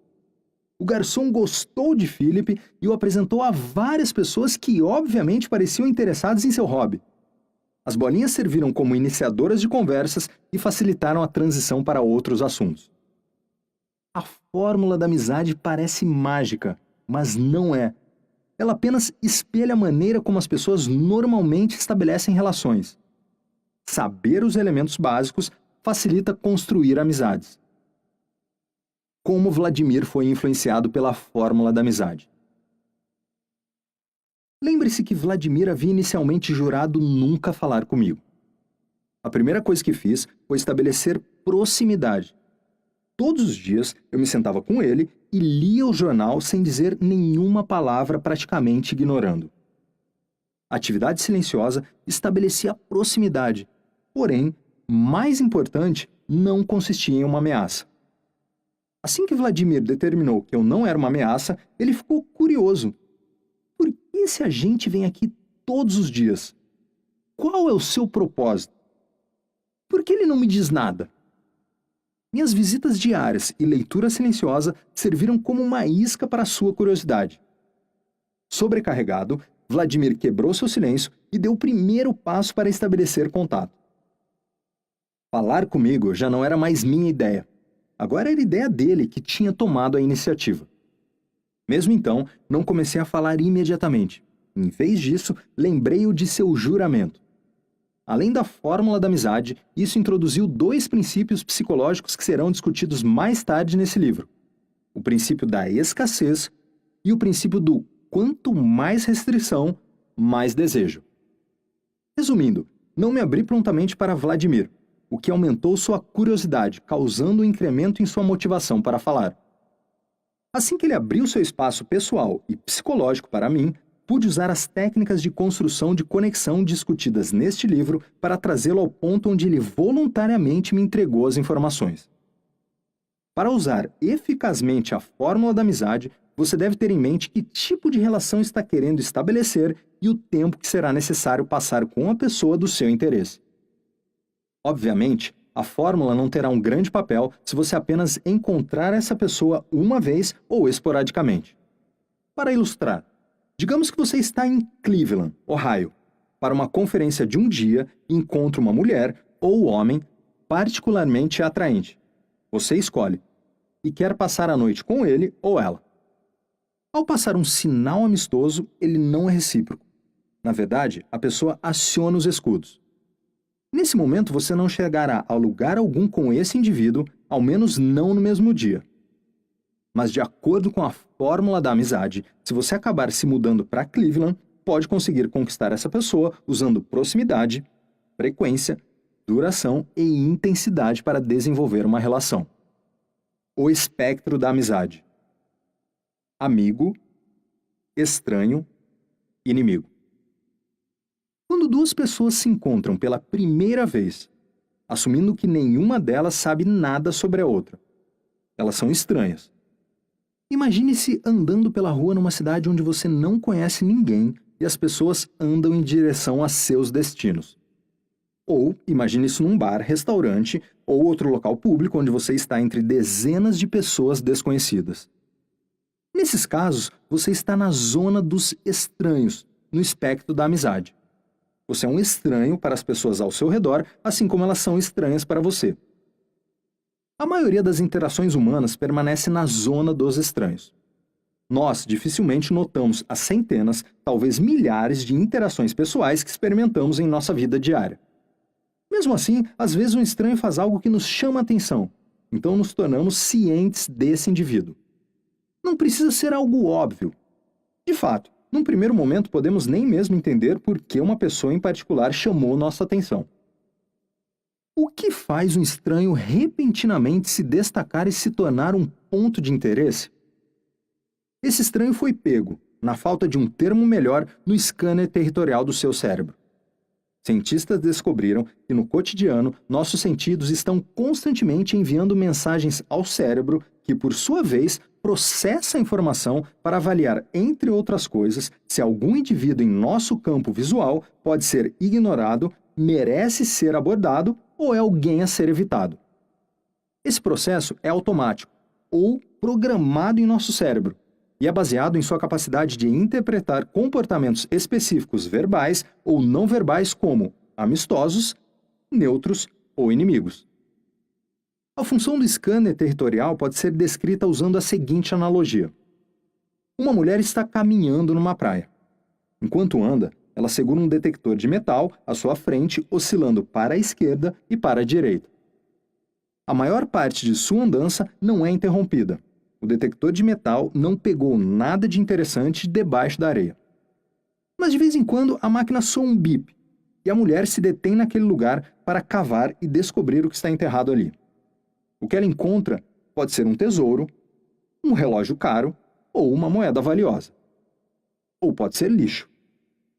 O garçom gostou de Philip e o apresentou a várias pessoas que obviamente pareciam interessadas em seu hobby. As bolinhas serviram como iniciadoras de conversas e facilitaram a transição para outros assuntos. A fórmula da amizade parece mágica, mas não é. Ela apenas espelha a maneira como as pessoas normalmente estabelecem relações. Saber os elementos básicos facilita construir amizades. Como Vladimir foi influenciado pela fórmula da amizade. Lembre-se que Vladimir havia inicialmente jurado nunca falar comigo. A primeira coisa que fiz foi estabelecer proximidade. Todos os dias eu me sentava com ele e lia o jornal sem dizer nenhuma palavra, praticamente ignorando. A atividade silenciosa estabelecia proximidade, porém, mais importante, não consistia em uma ameaça. Assim que Vladimir determinou que eu não era uma ameaça, ele ficou curioso. Por que esse agente vem aqui todos os dias? Qual é o seu propósito? Por que ele não me diz nada? Minhas visitas diárias e leitura silenciosa serviram como uma isca para a sua curiosidade. Sobrecarregado, Vladimir quebrou seu silêncio e deu o primeiro passo para estabelecer contato. Falar comigo já não era mais minha ideia. Agora era ideia dele, que tinha tomado a iniciativa. Mesmo então, não comecei a falar imediatamente. Em vez disso, lembrei-o de seu juramento. Além da fórmula da amizade, isso introduziu 2 princípios psicológicos que serão discutidos mais tarde nesse livro. O princípio da escassez e o princípio do quanto mais restrição, mais desejo. Resumindo, não me abri prontamente para Vladimir, o que aumentou sua curiosidade, causando um incremento em sua motivação para falar. Assim que ele abriu seu espaço pessoal e psicológico para mim, pude usar as técnicas de construção de conexão discutidas neste livro para trazê-lo ao ponto onde ele voluntariamente me entregou as informações. Para usar eficazmente a fórmula da amizade, você deve ter em mente que tipo de relação está querendo estabelecer e o tempo que será necessário passar com a pessoa do seu interesse. Obviamente, a fórmula não terá um grande papel se você apenas encontrar essa pessoa uma vez ou esporadicamente. Para ilustrar, digamos que você está em Cleveland, Ohio, para uma conferência de um dia e encontra uma mulher ou homem particularmente atraente. Você escolhe e quer passar a noite com ele ou ela. Ao passar um sinal amistoso, ele não é recíproco. Na verdade, a pessoa aciona os escudos. Nesse momento, você não chegará a lugar algum com esse indivíduo, ao menos não no mesmo dia. Mas de acordo com a fórmula da amizade, se você acabar se mudando para Cleveland, pode conseguir conquistar essa pessoa usando proximidade, frequência, duração e intensidade para desenvolver uma relação. O espectro da amizade: amigo, estranho, inimigo. Quando 2 pessoas se encontram pela primeira vez, assumindo que nenhuma delas sabe nada sobre a outra, elas são estranhas. Imagine-se andando pela rua numa cidade onde você não conhece ninguém e as pessoas andam em direção a seus destinos. Ou imagine isso num bar, restaurante ou outro local público onde você está entre dezenas de pessoas desconhecidas. Nesses casos, você está na zona dos estranhos, no espectro da amizade. Você é um estranho para as pessoas ao seu redor, assim como elas são estranhas para você. A maioria das interações humanas permanece na zona dos estranhos. Nós dificilmente notamos as centenas, talvez milhares de interações pessoais que experimentamos em nossa vida diária. Mesmo assim, às vezes um estranho faz algo que nos chama a atenção, então nos tornamos cientes desse indivíduo. Não precisa ser algo óbvio. De fato, num primeiro momento podemos nem mesmo entender por que uma pessoa em particular chamou nossa atenção. O que faz um estranho repentinamente se destacar e se tornar um ponto de interesse? Esse estranho foi pego, na falta de um termo melhor, no scanner territorial do seu cérebro. Cientistas descobriram que no cotidiano nossos sentidos estão constantemente enviando mensagens ao cérebro que, por sua vez, processa a informação para avaliar, entre outras coisas, se algum indivíduo em nosso campo visual pode ser ignorado, merece ser abordado ou é alguém a ser evitado. Esse processo é automático ou programado em nosso cérebro e é baseado em sua capacidade de interpretar comportamentos específicos verbais ou não verbais como amistosos, neutros ou inimigos. A função do scanner territorial pode ser descrita usando a seguinte analogia. Uma mulher está caminhando numa praia. Enquanto anda, ela segura um detector de metal à sua frente, oscilando para a esquerda e para a direita. A maior parte de sua andança não é interrompida. O detector de metal não pegou nada de interessante debaixo da areia. Mas de vez em quando a máquina soa um bip e a mulher se detém naquele lugar para cavar e descobrir o que está enterrado ali. O que ela encontra pode ser um tesouro, um relógio caro ou uma moeda valiosa. Ou pode ser lixo,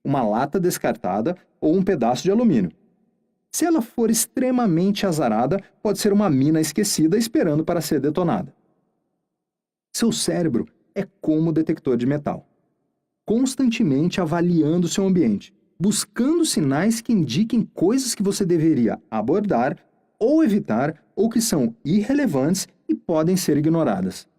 uma lata descartada ou um pedaço de alumínio. Se ela for extremamente azarada, pode ser uma mina esquecida esperando para ser detonada. Seu cérebro é como o detector de metal, constantemente avaliando seu ambiente, buscando sinais que indiquem coisas que você deveria abordar ou evitar ou que são irrelevantes e podem ser ignoradas.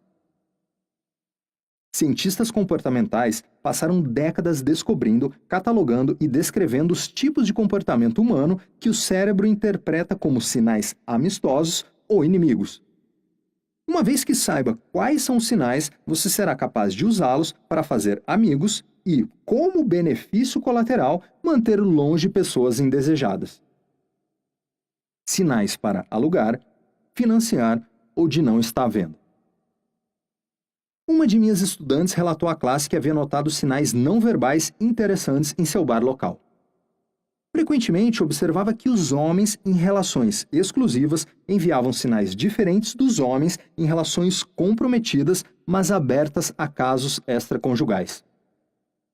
Cientistas comportamentais passaram décadas descobrindo, catalogando e descrevendo os tipos de comportamento humano que o cérebro interpreta como sinais amistosos ou inimigos. Uma vez que saiba quais são os sinais, você será capaz de usá-los para fazer amigos e, como benefício colateral, manter longe pessoas indesejadas. Sinais para alugar, financiar ou de não estar vendo. Uma de minhas estudantes relatou à classe que havia notado sinais não verbais interessantes em seu bar local. Frequentemente observava que os homens em relações exclusivas enviavam sinais diferentes dos homens em relações comprometidas, mas abertas a casos extraconjugais.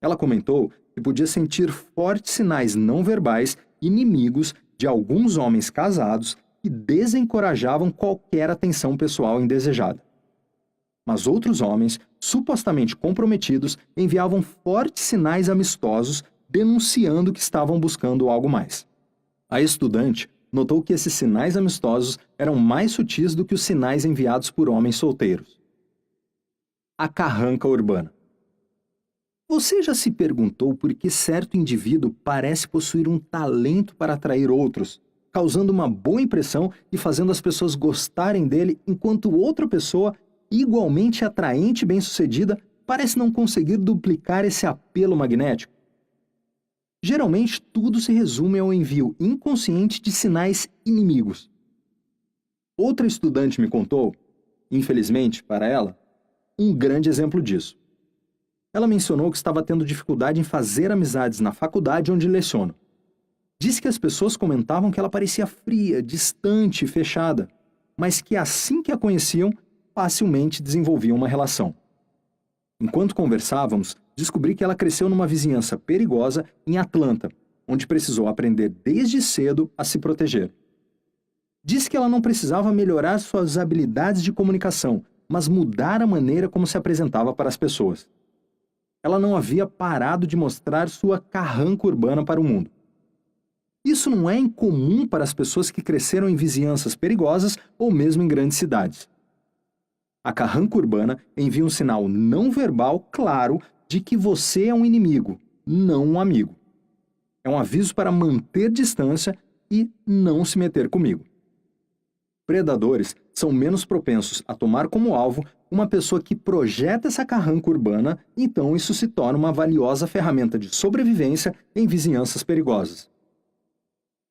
Ela comentou que podia sentir fortes sinais não verbais inimigos de alguns homens casados que desencorajavam qualquer atenção pessoal indesejada. Mas outros homens, supostamente comprometidos, enviavam fortes sinais amistosos denunciando que estavam buscando algo mais. A estudante notou que esses sinais amistosos eram mais sutis do que os sinais enviados por homens solteiros. A carranca urbana. Você já se perguntou por que certo indivíduo parece possuir um talento para atrair outros, causando uma boa impressão e fazendo as pessoas gostarem dele, enquanto outra pessoa, igualmente atraente e bem-sucedida, parece não conseguir duplicar esse apelo magnético? Geralmente, tudo se resume ao envio inconsciente de sinais inimigos. Outra estudante me contou, infelizmente para ela, um grande exemplo disso. Ela mencionou que estava tendo dificuldade em fazer amizades na faculdade onde leciona. Disse que as pessoas comentavam que ela parecia fria, distante e fechada, mas que assim que a conheciam, facilmente desenvolviam uma relação. Enquanto conversávamos, descobri que ela cresceu numa vizinhança perigosa em Atlanta, onde precisou aprender desde cedo a se proteger. Disse que ela não precisava melhorar suas habilidades de comunicação, mas mudar a maneira como se apresentava para as pessoas. Ela não havia parado de mostrar sua carranca urbana para o mundo. Isso não é incomum para as pessoas que cresceram em vizinhanças perigosas ou mesmo em grandes cidades. A carranca urbana envia um sinal não verbal claro de que você é um inimigo, não um amigo. É um aviso para manter distância e não se meter comigo. Predadores são menos propensos a tomar como alvo uma pessoa que projeta essa carranca urbana, então isso se torna uma valiosa ferramenta de sobrevivência em vizinhanças perigosas.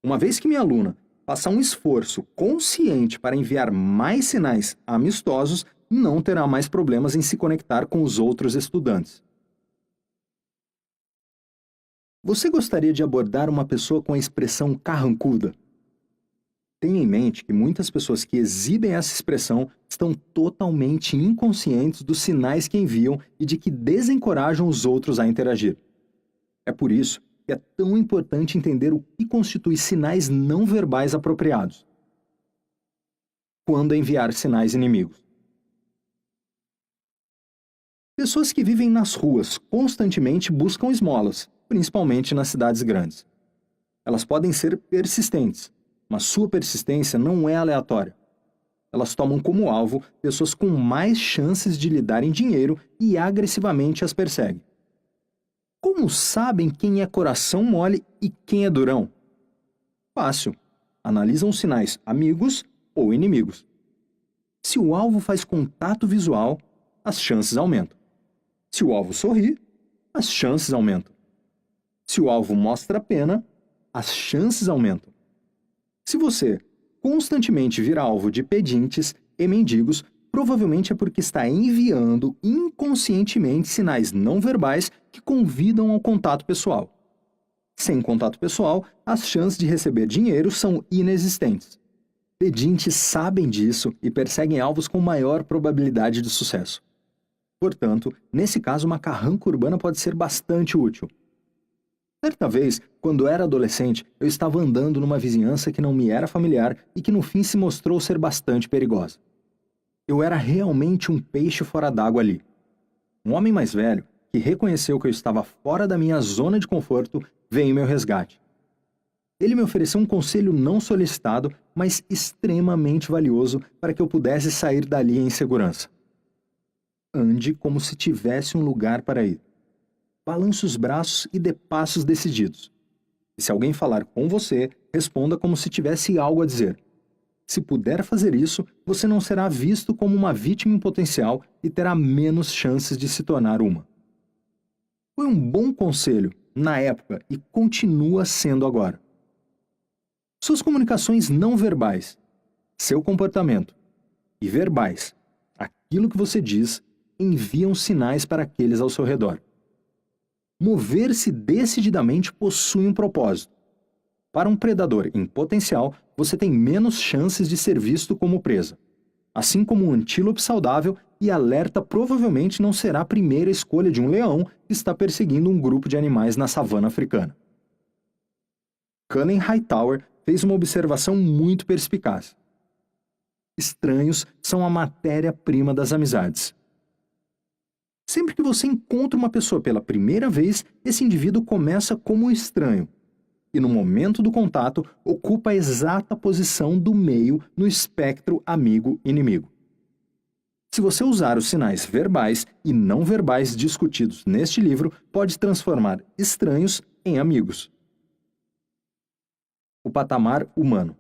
Uma vez que minha aluna passar um esforço consciente para enviar mais sinais amistosos, não terá mais problemas em se conectar com os outros estudantes. Você gostaria de abordar uma pessoa com a expressão carrancuda? Tenha em mente que muitas pessoas que exibem essa expressão estão totalmente inconscientes dos sinais que enviam e de que desencorajam os outros a interagir. É por isso que é tão importante entender o que constitui sinais não verbais apropriados. Quando enviar sinais inimigos? Pessoas que vivem nas ruas constantemente buscam esmolas, principalmente nas cidades grandes. Elas podem ser persistentes, mas sua persistência não é aleatória. Elas tomam como alvo pessoas com mais chances de lhe darem dinheiro e agressivamente as perseguem. Como sabem quem é coração mole e quem é durão? Fácil. Analisam os sinais amigos ou inimigos. Se o alvo faz contato visual, as chances aumentam. Se o alvo sorri, as chances aumentam. Se o alvo mostra pena, as chances aumentam. Se você constantemente vira alvo de pedintes e mendigos, provavelmente é porque está enviando inconscientemente sinais não verbais que convidam ao contato pessoal. Sem contato pessoal, as chances de receber dinheiro são inexistentes. Pedintes sabem disso e perseguem alvos com maior probabilidade de sucesso. Portanto, nesse caso, uma carranca urbana pode ser bastante útil. Certa vez, quando era adolescente, eu estava andando numa vizinhança que não me era familiar e que no fim se mostrou ser bastante perigosa. Eu era realmente um peixe fora d'água ali. Um homem mais velho, que reconheceu que eu estava fora da minha zona de conforto, veio em meu resgate. Ele me ofereceu um conselho não solicitado, mas extremamente valioso para que eu pudesse sair dali em segurança. Ande como se tivesse um lugar para ir. Balance os braços e dê passos decididos. E se alguém falar com você, responda como se tivesse algo a dizer. Se puder fazer isso, você não será visto como uma vítima em potencial e terá menos chances de se tornar uma. Foi um bom conselho na época e continua sendo agora. Suas comunicações não verbais, seu comportamento, e verbais, aquilo que você diz, enviam sinais para aqueles ao seu redor. Mover-se decididamente possui um propósito. Para um predador em potencial, você tem menos chances de ser visto como presa. Assim como um antílope saudável e alerta provavelmente não será a primeira escolha de um leão que está perseguindo um grupo de animais na savana africana. Cullen Hightower fez uma observação muito perspicaz. Estranhos são a matéria-prima das amizades. Sempre que você encontra uma pessoa pela primeira vez, esse indivíduo começa como um estranho. E no momento do contato, ocupa a exata posição do meio no espectro amigo-inimigo. Se você usar os sinais verbais e não verbais discutidos neste livro, pode transformar estranhos em amigos. O patamar humano.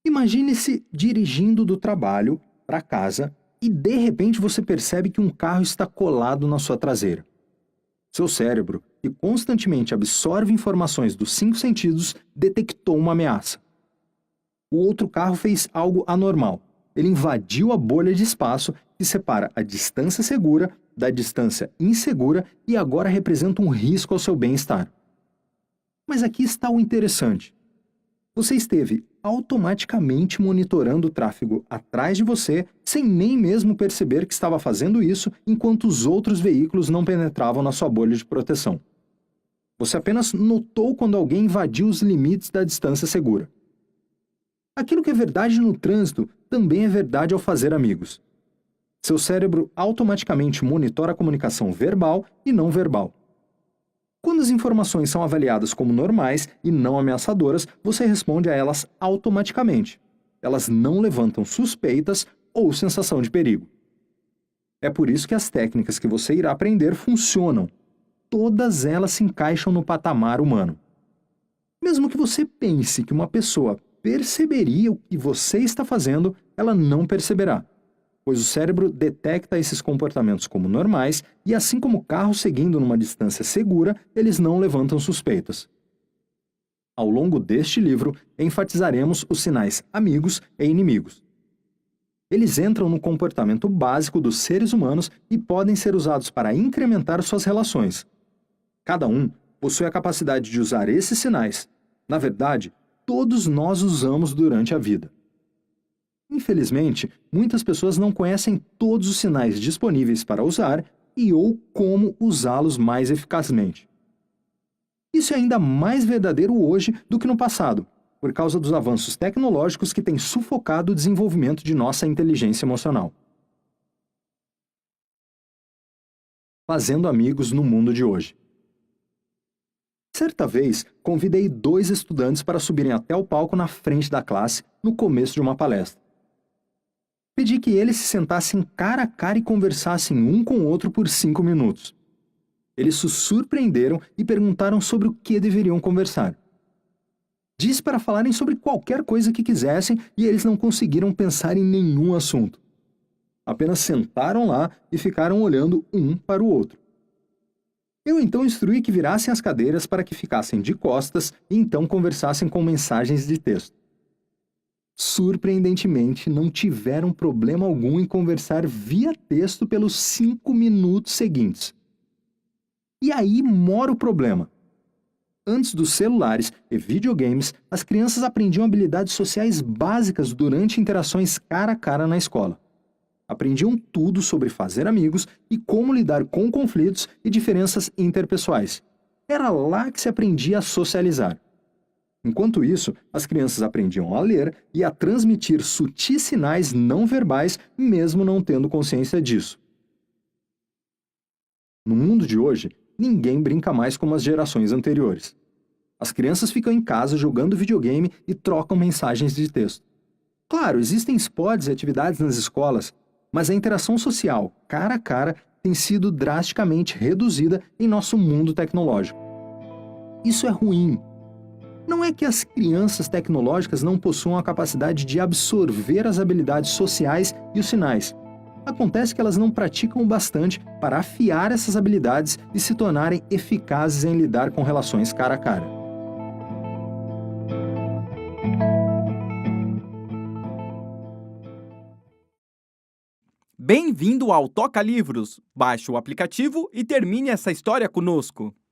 Imagine-se dirigindo do trabalho para casa e de repente você percebe que um carro está colado na sua traseira. Seu cérebro, que constantemente absorve informações dos 5 sentidos, detectou uma ameaça. O outro carro fez algo anormal. Ele invadiu a bolha de espaço que separa a distância segura da distância insegura e agora representa um risco ao seu bem-estar. Mas aqui está o interessante. Você esteve automaticamente monitorando o tráfego atrás de você, sem nem mesmo perceber que estava fazendo isso enquanto os outros veículos não penetravam na sua bolha de proteção. Você apenas notou quando alguém invadiu os limites da distância segura. Aquilo que é verdade no trânsito também é verdade ao fazer amigos. Seu cérebro automaticamente monitora a comunicação verbal e não verbal. Quando as informações são avaliadas como normais e não ameaçadoras, você responde a elas automaticamente. Elas não levantam suspeitas ou sensação de perigo. É por isso que as técnicas que você irá aprender funcionam. Todas elas se encaixam no patamar humano. Mesmo que você pense que uma pessoa perceberia o que você está fazendo, ela não perceberá, pois o cérebro detecta esses comportamentos como normais e, assim como carros seguindo numa distância segura, eles não levantam suspeitas. Ao longo deste livro, enfatizaremos os sinais amigos e inimigos. Eles entram no comportamento básico dos seres humanos e podem ser usados para incrementar suas relações. Cada um possui a capacidade de usar esses sinais. Na verdade, todos nós usamos durante a vida. Infelizmente, muitas pessoas não conhecem todos os sinais disponíveis para usar e ou como usá-los mais eficazmente. Isso é ainda mais verdadeiro hoje do que no passado, por causa dos avanços tecnológicos que têm sufocado o desenvolvimento de nossa inteligência emocional. Fazendo amigos no mundo de hoje. Certa vez, convidei 2 estudantes para subirem até o palco na frente da classe no começo de uma palestra. Pedi que eles se sentassem cara a cara e conversassem um com o outro por 5 minutos. Eles se surpreenderam e perguntaram sobre o que deveriam conversar. Disse para falarem sobre qualquer coisa que quisessem e eles não conseguiram pensar em nenhum assunto. Apenas sentaram lá e ficaram olhando um para o outro. Eu então instruí que virassem as cadeiras para que ficassem de costas e então conversassem com mensagens de texto. Surpreendentemente, não tiveram problema algum em conversar via texto pelos 5 minutos seguintes. E aí mora o problema. Antes dos celulares e videogames, as crianças aprendiam habilidades sociais básicas durante interações cara a cara na escola. Aprendiam tudo sobre fazer amigos e como lidar com conflitos e diferenças interpessoais. Era lá que se aprendia a socializar. Enquanto isso, as crianças aprendiam a ler e a transmitir sutis sinais não verbais, mesmo não tendo consciência disso. No mundo de hoje, ninguém brinca mais como as gerações anteriores. As crianças ficam em casa jogando videogame e trocam mensagens de texto. Claro, existem esportes e atividades nas escolas, mas a interação social, cara a cara, tem sido drasticamente reduzida em nosso mundo tecnológico. Isso é ruim. Não é que as crianças tecnológicas não possuam a capacidade de absorver as habilidades sociais e os sinais. Acontece que elas não praticam o bastante para afiar essas habilidades e se tornarem eficazes em lidar com relações cara a cara. Bem-vindo ao Toca Livros! Baixe o aplicativo e termine essa história conosco!